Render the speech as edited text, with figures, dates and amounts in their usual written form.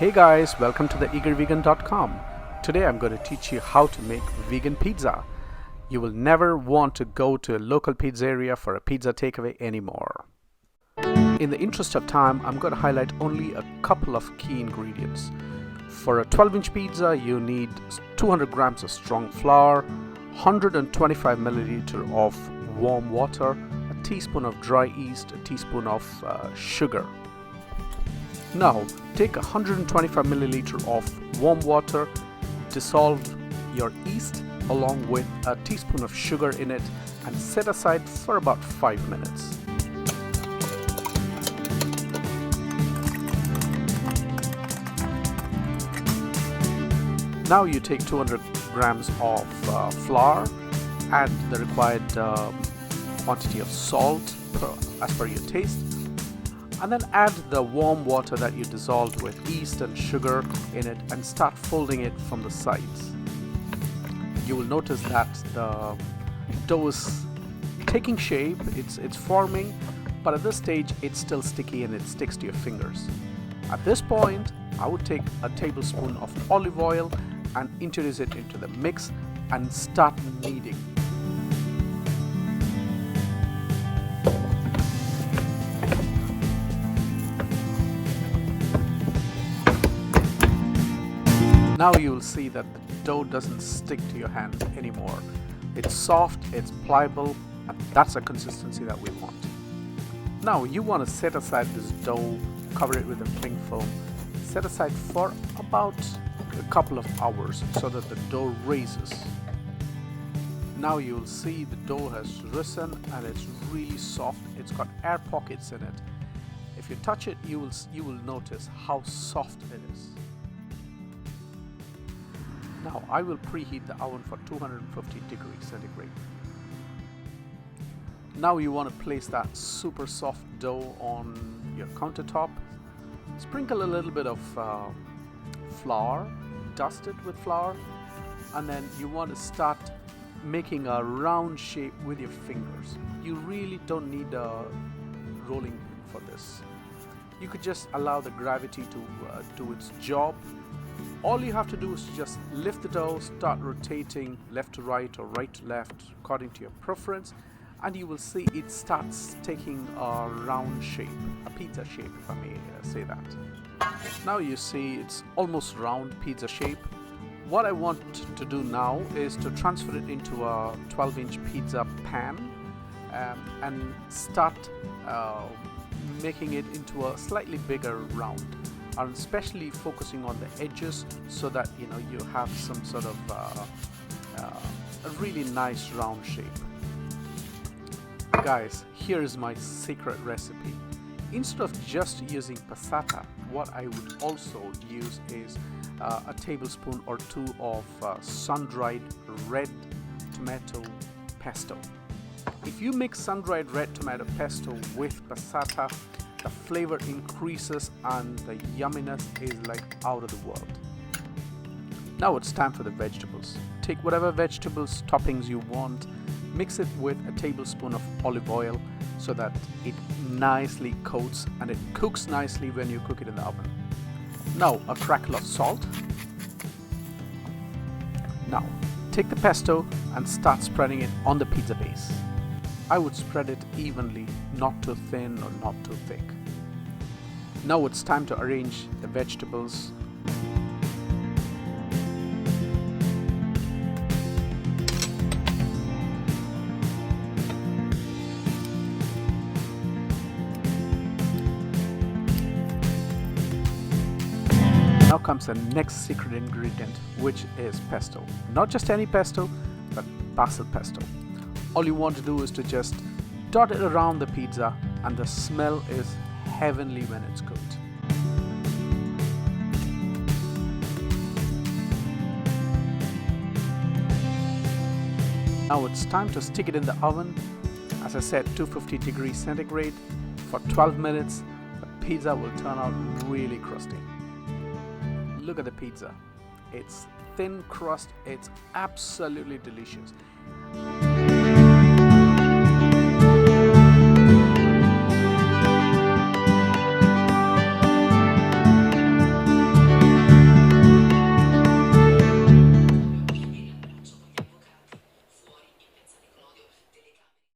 Hey guys, welcome to the eagervegan.com. Today I'm going to teach you how to make vegan pizza. You will never want to go to a local pizzeria for a pizza takeaway anymore. In the interest of time, I'm going to highlight only a couple of key ingredients. For a 12-inch pizza, you need 200 grams of strong flour, 125 milliliter of warm water, a teaspoon of dry yeast, a teaspoon of sugar. Now, take 125 milliliter of warm water, dissolve your yeast along with a teaspoon of sugar in it and set aside for about 5 minutes. Now you take 200 grams of flour, add the required quantity of salt as per your taste, and then add the warm water that you dissolved with yeast and sugar in it and start folding it from the sides. You will notice that the dough is taking shape, it's forming, but at this stage it's still sticky and it sticks to your fingers. At this point, I would take a tablespoon of olive oil and introduce it into the mix and start kneading. Now you will see that the dough doesn't stick to your hands anymore. It's soft, it's pliable, and that's the consistency that we want. Now you want to set aside this dough, cover it with a cling film, set aside for about a couple of hours so that the dough raises. Now you will see the dough has risen and it's really soft. It's got air pockets in it. If you touch it, you will notice how soft it is. Now I will preheat the oven for 250 degrees centigrade. Now you want to place that super soft dough on your countertop. Sprinkle a little bit of flour, dust it with flour, and then you want to start making a round shape with your fingers. You really don't need a rolling pin for this. You could just allow the gravity to do its job. All you have to do is just lift the dough, start rotating left to right or right to left according to your preference, and you will see it starts taking a round shape, a pizza shape if I may say that. Now you see it's almost round pizza shape. What I want to do now is to transfer it into a 12-inch pizza pan and start making it into a slightly bigger round. And especially focusing on the edges so that you have some sort of a really nice round shape. Guys, here is my secret recipe. Instead of just using passata, what I would also use is a tablespoon or two of sun-dried red tomato pesto. If you mix sun-dried red tomato pesto with passata, the flavor increases and the yumminess is like out of the world. Now it's time for the vegetables. Take whatever vegetables toppings you want, mix it with a tablespoon of olive oil so that it nicely coats and it cooks nicely when you cook it in the oven. Now a crackle of salt. Now take the pesto and start spreading it on the pizza base. I would spread it evenly, not too thin or not too thick. Now it's time to arrange the vegetables. Now comes the next secret ingredient, which is pesto. Not just any pesto, but basil pesto. All you want to do is to just dot it around the pizza and the smell is heavenly when it's cooked. Now it's time to stick it in the oven. As I said, 250 degrees centigrade for 12 minutes. The pizza will turn out really crusty. Look at the pizza. It's thin crust. It's absolutely delicious.